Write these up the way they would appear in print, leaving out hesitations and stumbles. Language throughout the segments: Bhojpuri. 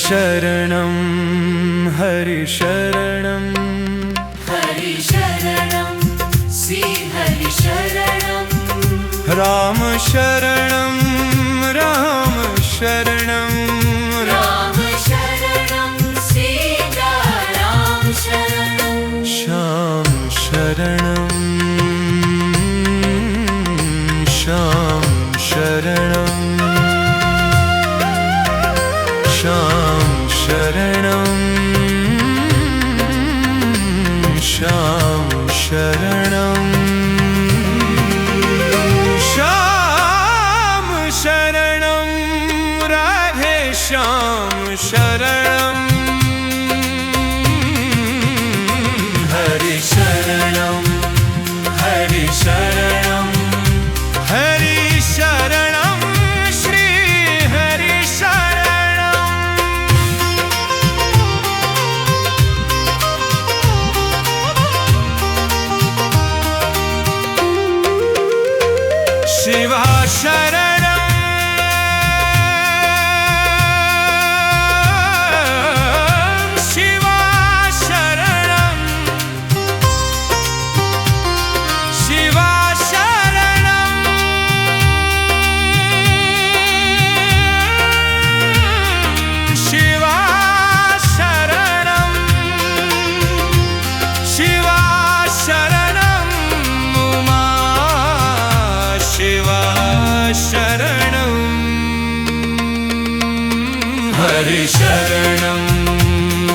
शरणं हरि शरणं हरि शरणं श्री हरि शरणं राम शरणं राम शरणं राम शरणं सीता राम शरणं श्याम शरणं श्याम शरणं श्याम शरणं श्याम शरणं श्याम शरणं राधे श्याम शरणं हरि शरणं हरि शरणं हरि शरणं श्री हरि शरणं शिवा शरणं शिवा शरणं शिवा शरणं शिवा शरणं शिवा शरणं उमा शिवा शरणं हरि शरणं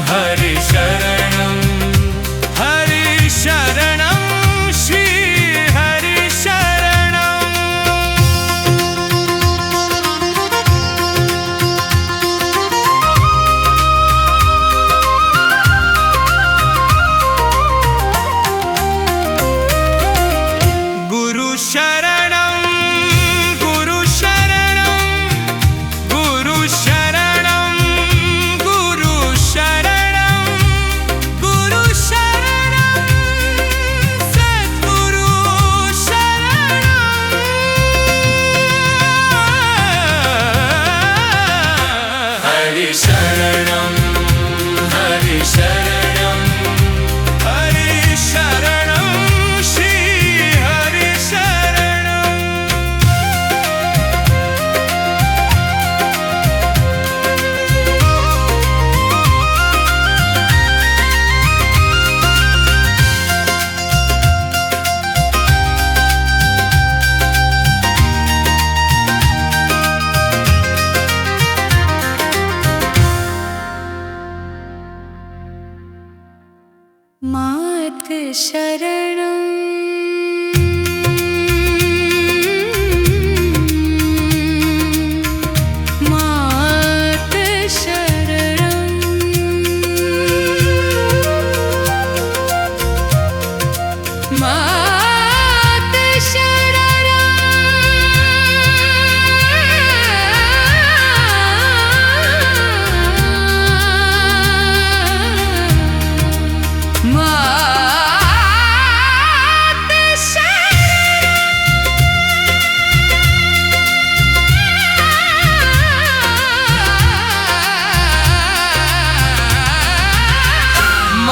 हरि शरणं हरि शरणं श्री हरि शरणं गुरु शरणं गुरु शरणं गुरु शरणं गुरु शरणं गुरु शरणं सद्गुरु शरणं हरि शरणं हरि शरणं हरि शरणं श्री हरि शरणं मात शरणं मात शरणं मात शरणं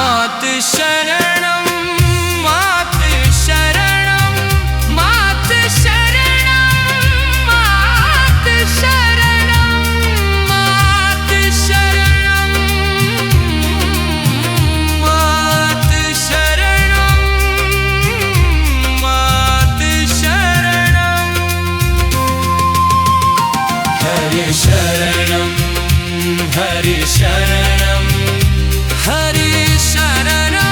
मात शरणं मात शरणं मात शरणं मात शरणं मात शरणं मात शरणं मात शरणं हरि शरणं हरि शरणं हरि शरणं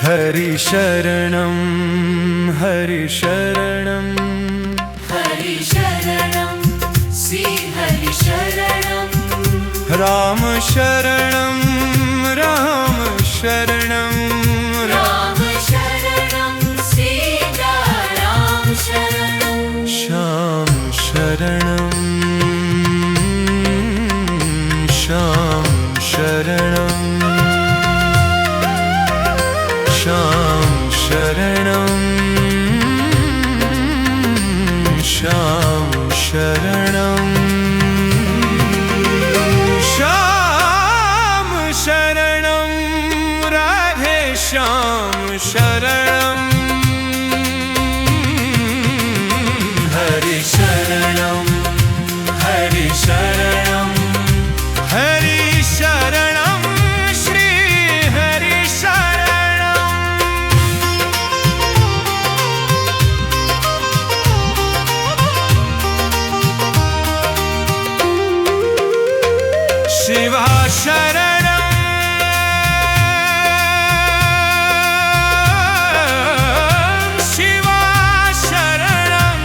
हरि शरणं हरि शरणं हरि शरणं श्री हरि शरणं राम शरणं राम शरणं राम शरणं सीता राम शरणं श्याम शरणं श्याम शरणं श्याम शरणं श्याम शरणं श्याम शरणं राधे श्याम शरणं हरि शरणं हरि शरणं हरि शरणं श्री हरि शरणं शिवा शरणं शिवा शरणं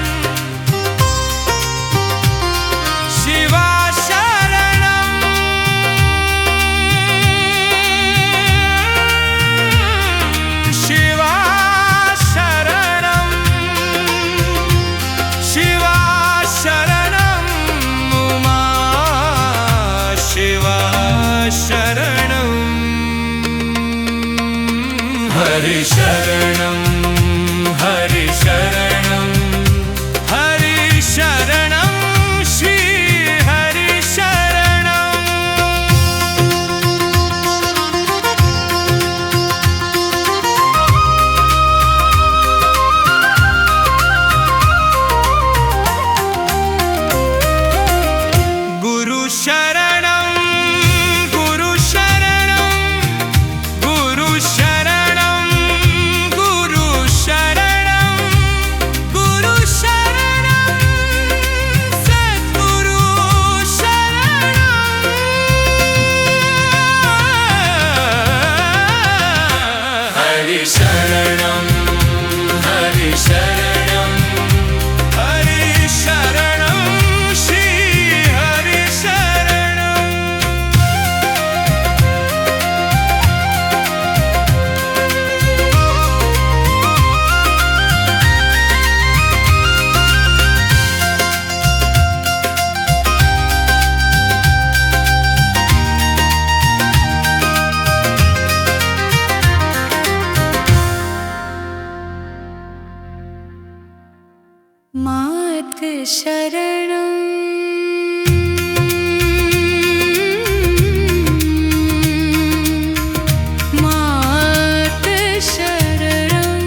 शिवा शरणं शिवा शरणं शिवा शरणं उमा शिवा शरणं हरि शरणं हरि शरणं हरि शरणं श्री हरि शरणं गुरु शरणं गुरु शरणं गुरु शरणं गुरु शरणं गुरु शरणं सद्गुरु शरणं हरि शरणं हरि शरणं हरि शरणं श्री हरि शरणं मात शरणं मात शरणं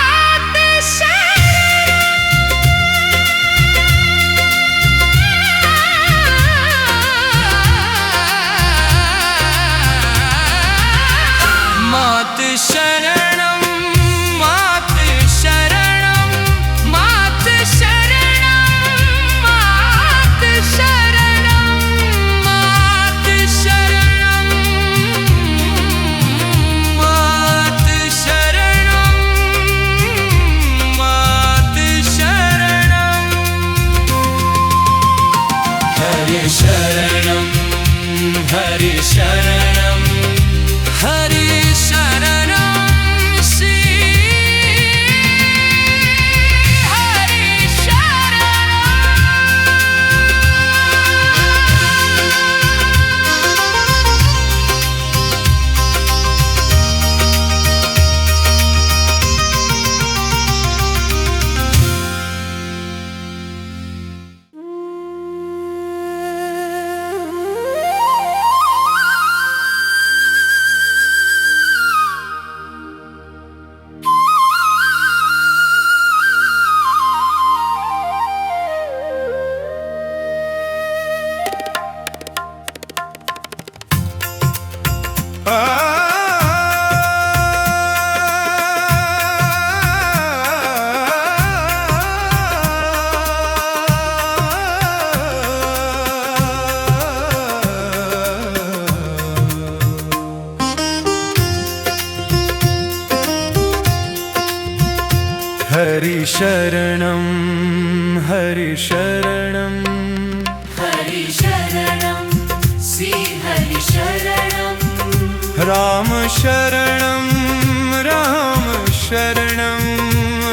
मात शरणं मात शरणं मात शरणं मात शरणं मात शरणं मात शरणं मात शरणं मात शरणं हरि शरणं हरि शरणं हरि शरणं श्री हरि शरणं हरिशरणं हरिशरणं हरिशरणं श्री हरिशरणं रामशरणं रामशरणं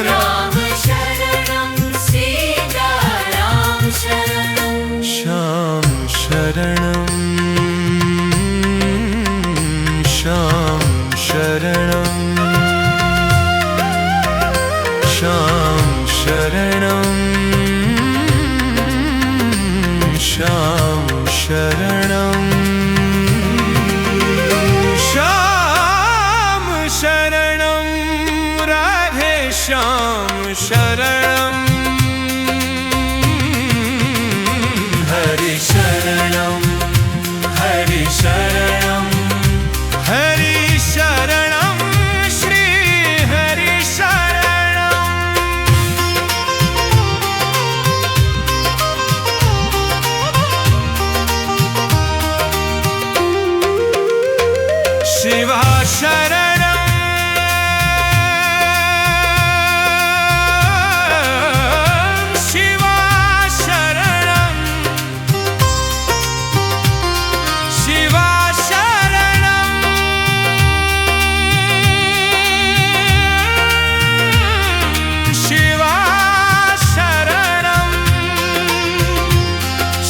रामशरणं सीताराम शरणं श्याम शरणं श्याम शरणं श्याम शरणं श्याम शरणं श्याम शरणं राधे श्याम शरणं हरिशरणं हरिशरणं हरिशरणं श्री हरिशरणं शिवा शरणं शिवा शरणं शिवा शरणं शिवा शरणं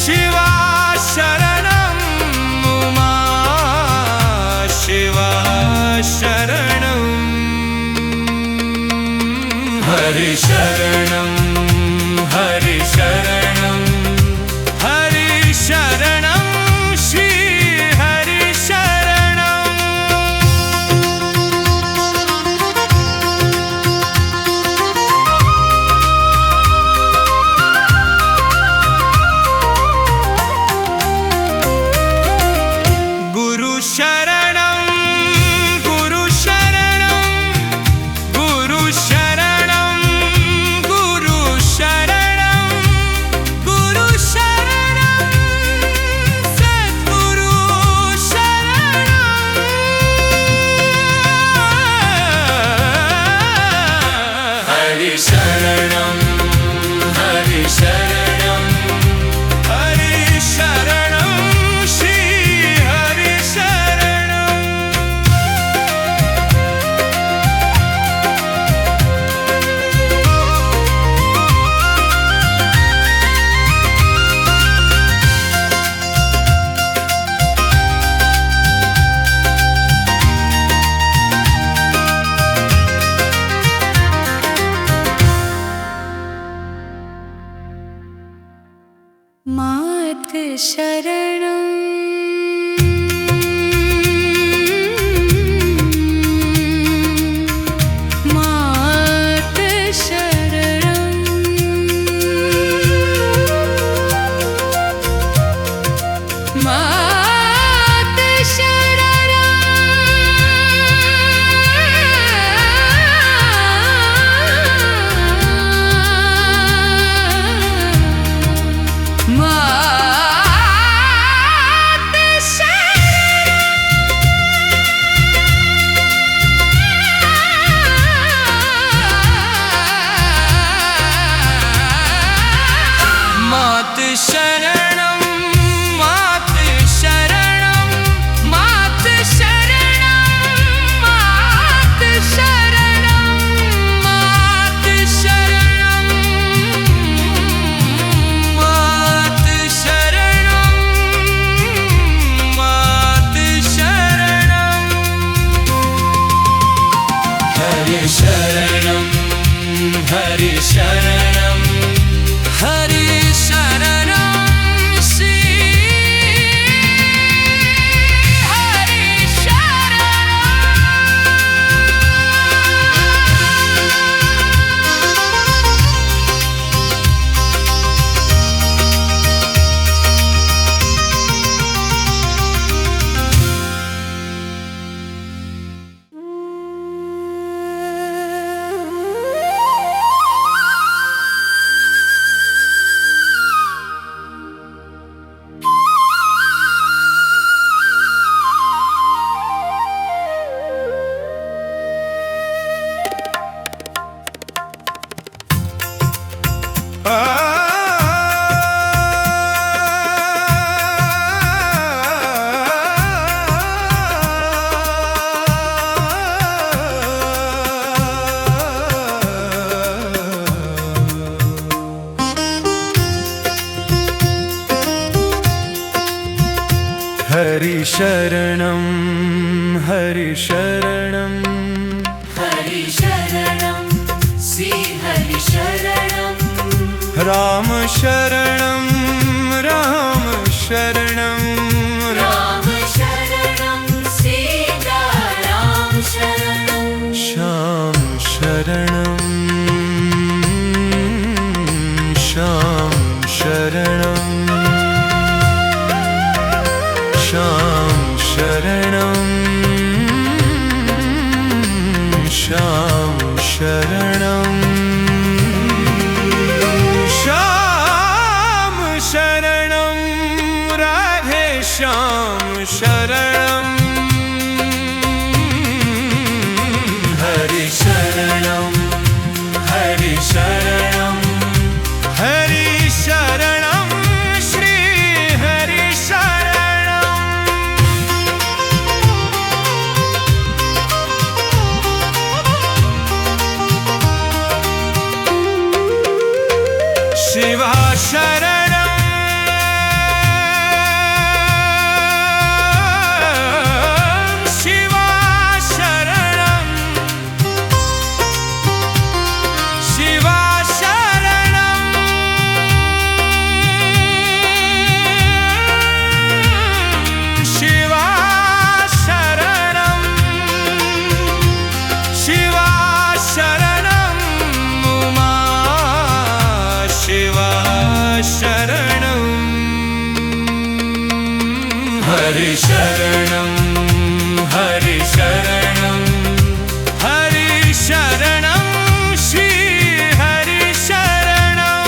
शिवा शरणं उमा शिवा शरणं हरिशरणं हरिशरणं हरिशरणं श्री हरिशरणं गुरु शरणं गुरु शरणं गुरु शरणं गुरु शरणं गुरु शरणं सद्गुरु शरणं हरिशरणं हरिशरणं हरिशरणं श्री हरिशरणं मात शरणं मात शरणं मात शरणं मात शरणं मात शरणं मात शरणं मात शरणं मात शरणं मात शरणं मात शरणं हरिशरणं हरिशरणं हरिशरणं श्री हरिशरणं हरि शरणं हरि शरणं हरि शरणं श्री हरि शरणं राम शरणं राम शरणं राम शरणं सीता राम शरणं श्याम शरणं श्याम शरणं श्याम शरणं श्याम शरणं श्याम शरणं राधे श्याम शरणं हरि शरणं हरि शरणं हरि शरणं श्री हरि शरणं शिवा शरणं शिवा शरणं शिवा शरणं शिवा शरणं शिवा शरणं उमा शिवा शरणं हरि शरणं हरि शरणं हरि शरणं श्री हरि शरणं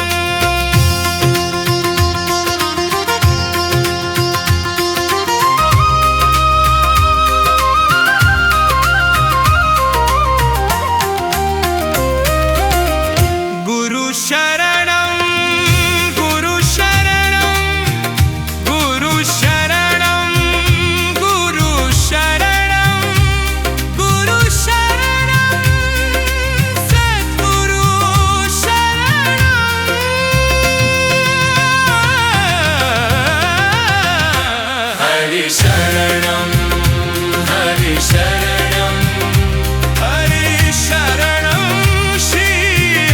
गुरु शरणं गुरु शरणं गुरु शरणं गुरु शरणं गुरु शरणं सद्गुरु शरणं हरि शरणं हरि शरणं हरि शरणं श्री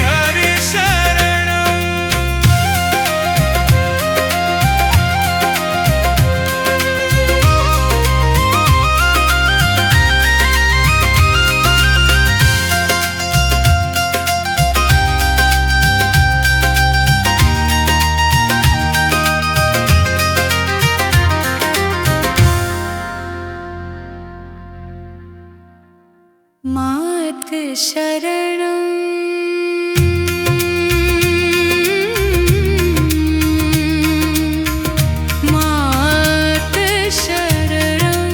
हरि शरणं मात शरणं मात शरणं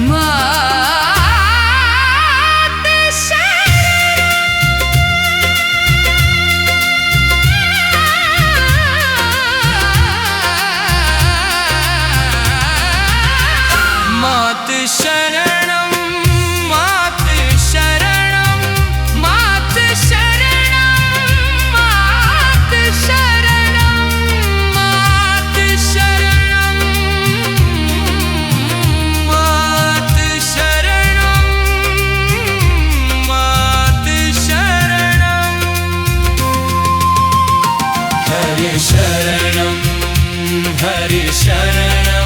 मात शरणं मात शरणं मात शरणं मात शरणं मात शरणं मात शरणं मात शरणं मात शरणं हरि शरणं हरि शरणं